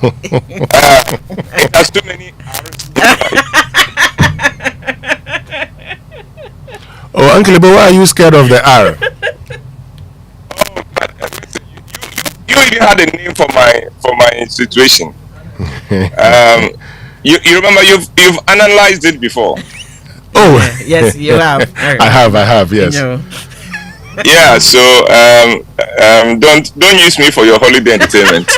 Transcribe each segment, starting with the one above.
It has too many R's. Oh, Uncle Ibo, why are you scared of the R? Oh, but listen, you even had a name for my situation. You remember you've analyzed it before. Oh, yes, you have. I have, yes. Yeah, so don't use me for your holiday entertainment.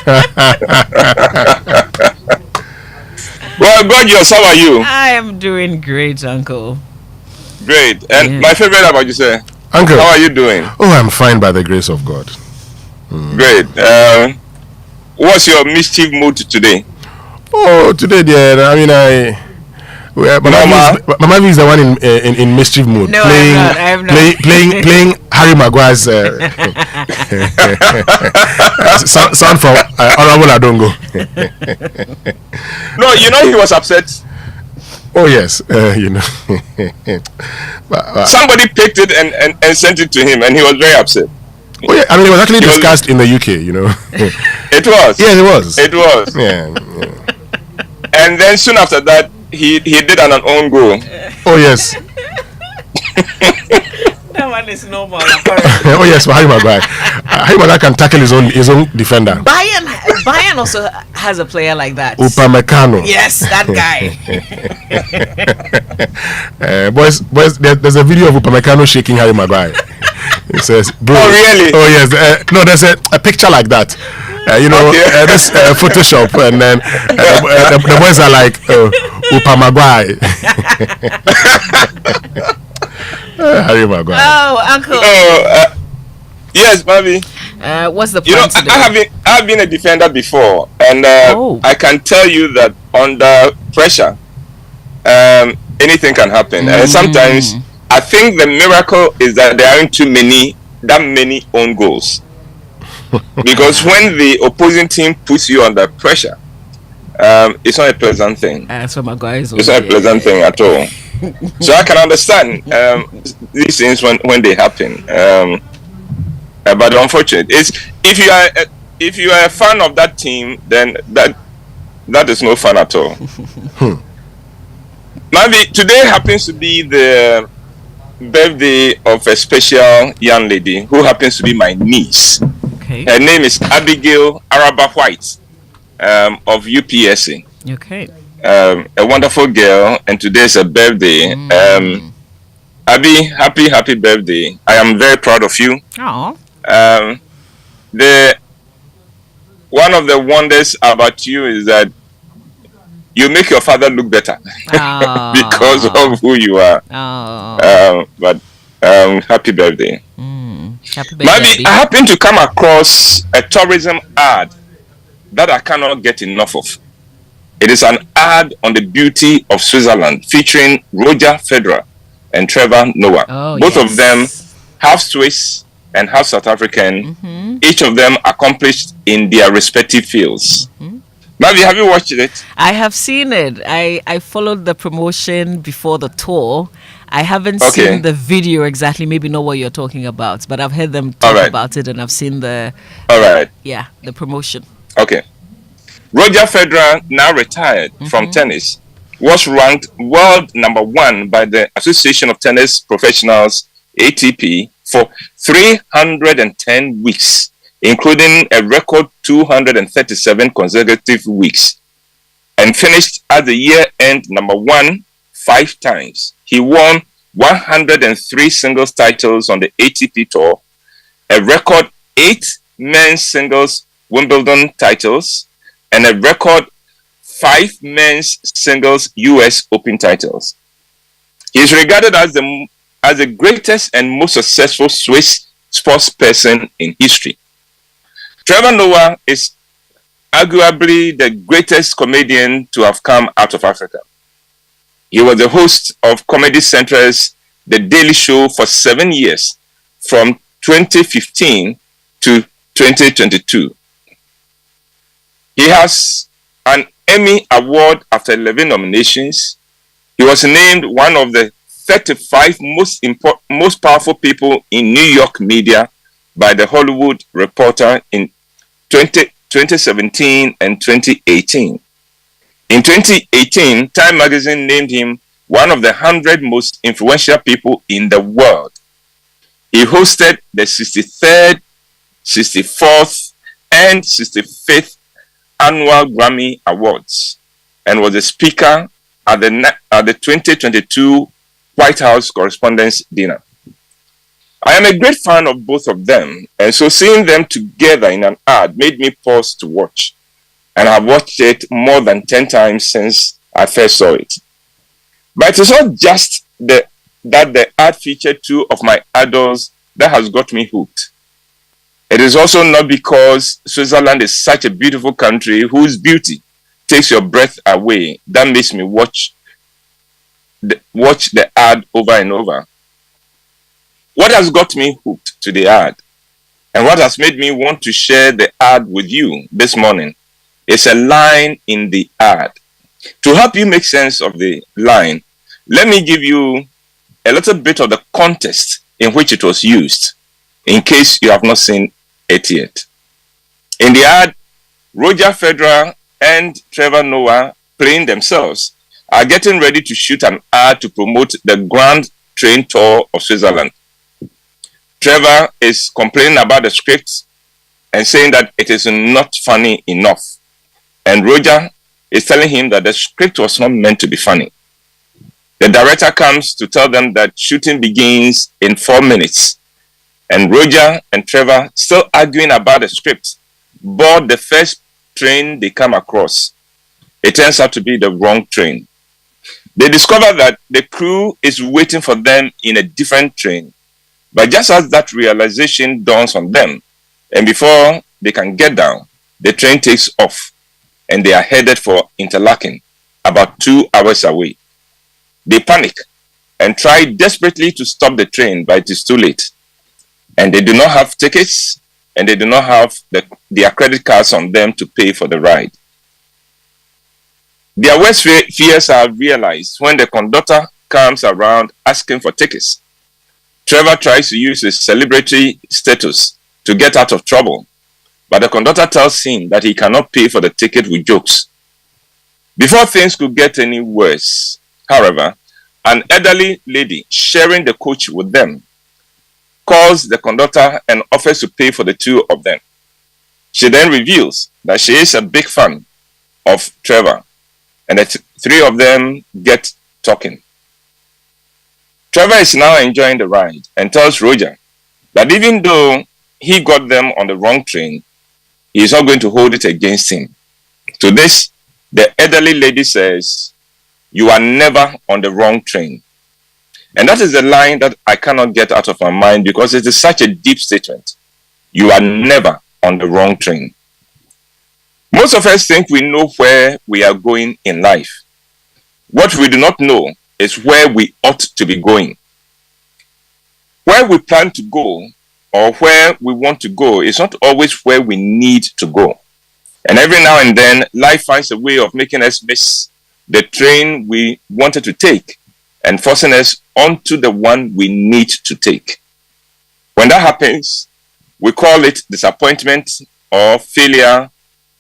Well, gorgeous, how are you? I am doing great, Uncle. Great. And my favorite, how about you, say? Uncle, how are you doing? Oh, I'm fine by the grace of God. Great. What's your mischief mood today? Oh, today, dear. I mean, Mama is the one in mischief mood. No, playing, I'm not. Playing Harry Maguire's sound from Honorable Adongo. No, you know he was upset. Oh yes, you know. Somebody picked it and sent it to him, and he was very upset. Oh yeah, I mean it was actually discussed in the UK, you know. It was. Yeah, it was. It was. Yeah. And then soon after that, he did an own goal. Oh yes. That one is normal. Apparently. Oh yes, for Harry Maguire. Harry Maguire can tackle his own defender. Bayern also has a player like that. Upamecano. Yes, that guy. Boys, there's a video of Upamecano shaking Harry Maguire. It says, "Bro." Oh really? Oh yes. No, there's a picture like that. You know, okay. This Photoshop, and then the boys are like Upamecano. Harry Maguire. Oh, Uncle. Yes, Bobby. What's the plan today? I've been a defender before, and I can tell you that under pressure, anything can happen. And sometimes I think the miracle is that there aren't that many own goals. Because when the opposing team puts you under pressure, it's not a pleasant thing. So Maguire is it's not a pleasant thing at all. So I can understand these things when they happen. But unfortunately, if you are a fan of that team, then that is no fun at all. Maybe today happens to be the birthday of a special young lady who happens to be my niece. Okay. Her name is Abigail Araba Whyte of UPSA. Okay. A wonderful girl, and today's her birthday. Abby, happy birthday! I am very proud of you. Oh. One of the wonders about you is that you make your father look better because of who you are. But happy birthday. Happy birthday. Maybe I happen to come across a tourism ad that I cannot get enough of. It is an ad on the beauty of Switzerland featuring Roger Federer and Trevor Noah. Both of them half Swiss and half South African. Each of them accomplished in their respective fields. Mavi, have you watched it? I have seen it. I followed the promotion before the tour. I haven't seen the video exactly, maybe know what you're talking about, but I've heard them talk about it, and I've seen the the promotion. Okay. Roger Federer, now retired from tennis, was ranked world #1 by the Association of Tennis Professionals, ATP, for 310 weeks, including a record 237 consecutive weeks, and finished at the year-end #1 5 times. He won 103 singles titles on the ATP Tour, a record 8 men's singles Wimbledon titles, and a record 5 men's singles US Open titles. He is regarded as the greatest and most successful Swiss sports person in history. Trevor Noah is arguably the greatest comedian to have come out of Africa. He was the host of Comedy Central's The Daily Show for 7 years, from 2015 to 2022. He has an Emmy Award after 11 nominations. He was named one of the 35 most powerful people in New York media by The Hollywood Reporter in 2017 and 2018. In 2018, Time magazine named him one of the 100 most influential people in the world. He hosted the 63rd, 64th, and 65th annual Grammy Awards and was a speaker at the 2022 White House Correspondents' Dinner. I am a great fan of both of them, and so seeing them together in an ad made me pause to watch, and I've watched it more than 10 times since I first saw it. But it is not just that the ad featured two of my idols that has got me hooked. It is also not because Switzerland is such a beautiful country whose beauty takes your breath away that makes me watch the ad over and over. What has got me hooked to the ad and what has made me want to share the ad with you this morning is a line in the ad. To help you make sense of the line, let me give you a little bit of the context in which it was used, in case you have not seen it yet. In the ad, Roger Federer and Trevor Noah, playing themselves, are getting ready to shoot an ad to promote the Grand Train Tour of Switzerland. Trevor is complaining about the script and saying that it is not funny enough. And Roger is telling him that the script was not meant to be funny. The director comes to tell them that shooting begins in 4 minutes. And Roger and Trevor, still arguing about the script, board the first train they come across. It turns out to be the wrong train. They discover that the crew is waiting for them in a different train. But just as that realization dawns on them, and before they can get down, the train takes off, and they are headed for Interlaken, about 2 hours away. They panic and try desperately to stop the train, but it is too late. And they do not have tickets, and they do not have their credit cards on them to pay for the ride. Their worst fears are realized when the conductor comes around asking for tickets. Trevor tries to use his celebrity status to get out of trouble, but the conductor tells him that he cannot pay for the ticket with jokes. Before things could get any worse, however, an elderly lady sharing the coach with them calls the conductor and offers to pay for the two of them. She then reveals that she is a big fan of Trevor, and the three of them get talking. Trevor is now enjoying the ride and tells Roger that even though he got them on the wrong train, he is not going to hold it against him. To this, the elderly lady says, "You are never on the wrong train." And that is the line that I cannot get out of my mind because it is such a deep statement. You are never on the wrong train. Most of us think we know where we are going in life. What we do not know is where we ought to be going. Where we plan to go or where we want to go is not always where we need to go. And every now and then, life finds a way of making us miss the train we wanted to take and forcing us onto the one we need to take. When that happens, we call it disappointment or failure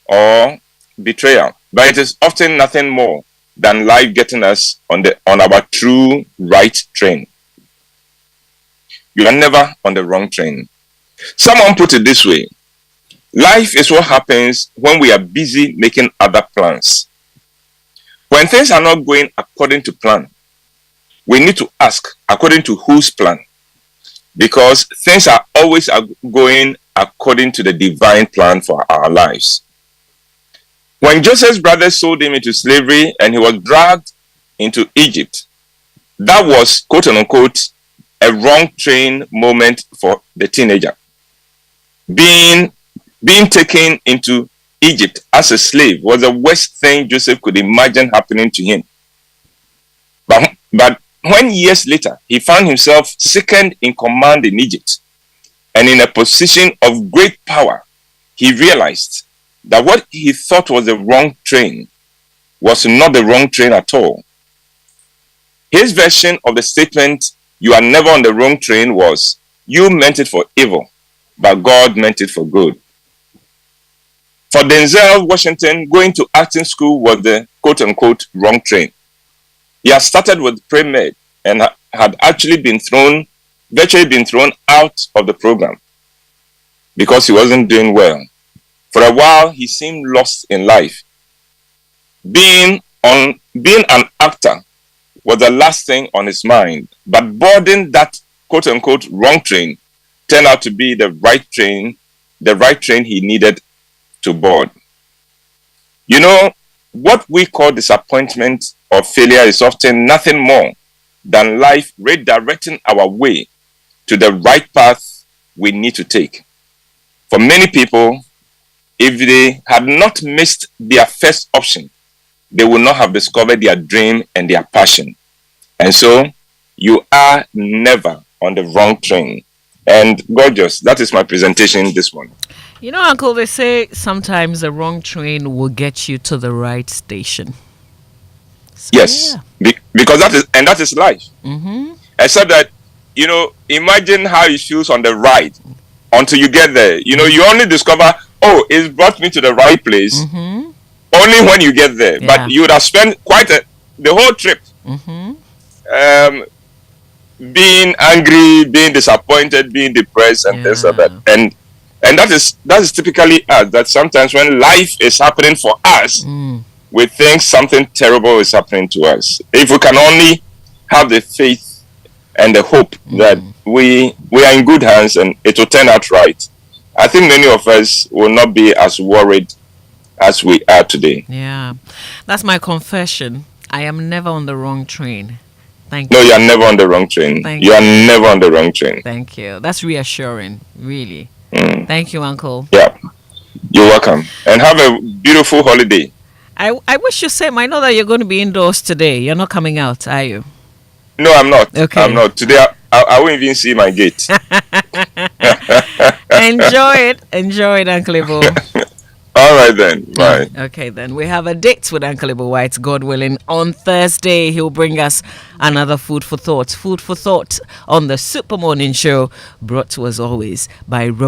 or betrayal. But it is often nothing more than life getting us on our true right train. You are never on the wrong train. Someone put it this way: life is what happens when we are busy making other plans. When things are not going according to plan, we need to ask, according to whose plan? Because things are always going according to the divine plan for our lives. When Joseph's brothers sold him into slavery and he was dragged into Egypt, that was, quote unquote, a wrong train moment for the teenager. Being taken into Egypt as a slave was the worst thing Joseph could imagine happening to him. But when years later he found himself second in command in Egypt and in a position of great power, he realized that what he thought was the wrong train was not the wrong train at all. His version of the statement, "You are never on the wrong train," was, "You meant it for evil, but God meant it for good." For Denzel Washington, going to acting school was the quote-unquote wrong train. He had started with pre-med and had actually virtually been thrown out of the program because he wasn't doing well. For a while, he seemed lost in life. Being an actor was the last thing on his mind, but boarding that quote-unquote wrong train turned out to be the right train he needed to board. You know, what we call disappointment or failure is often nothing more than life redirecting our way to the right path we need to take. For many people, if they had not missed their first option, they would not have discovered their dream and their passion. And so, you are never on the wrong train. And gorgeous, that is my presentation this morning. You know, Uncle, they say sometimes the wrong train will get you to the right station. So, yes, yeah. Because that is life. Mm-hmm. Except that, you know, imagine how it feels on the ride until you get there. You know, you only discover, oh, it's brought me to the right place only when you get there. Yeah. But you would have spent the whole trip being angry, being disappointed, being depressed, and things like that. And that is typically us. That sometimes when life is happening for us, we think something terrible is happening to us. If we can only have the faith and the hope that we are in good hands and it will turn out right, I think many of us will not be as worried as we are today. Yeah, that's my confession. I am never on the wrong train. Thank you. No, you are never on the wrong train. You are never on the wrong train. Thank you. That's reassuring, really. Thank you, Uncle. Yeah, you're welcome. And have a beautiful holiday. I wish you said, I know that you're going to be indoors today. You're not coming out, are you? No, I'm not. Okay. I'm not. Today, I won't even see my gate. Enjoy it, Uncle Ibo. All right then. Bye. Okay then. We have a date with Uncle Ibo Whyte, God willing. On Thursday, he'll bring us another Food for Thought. Food for Thought on the Super Morning Show, brought to us always by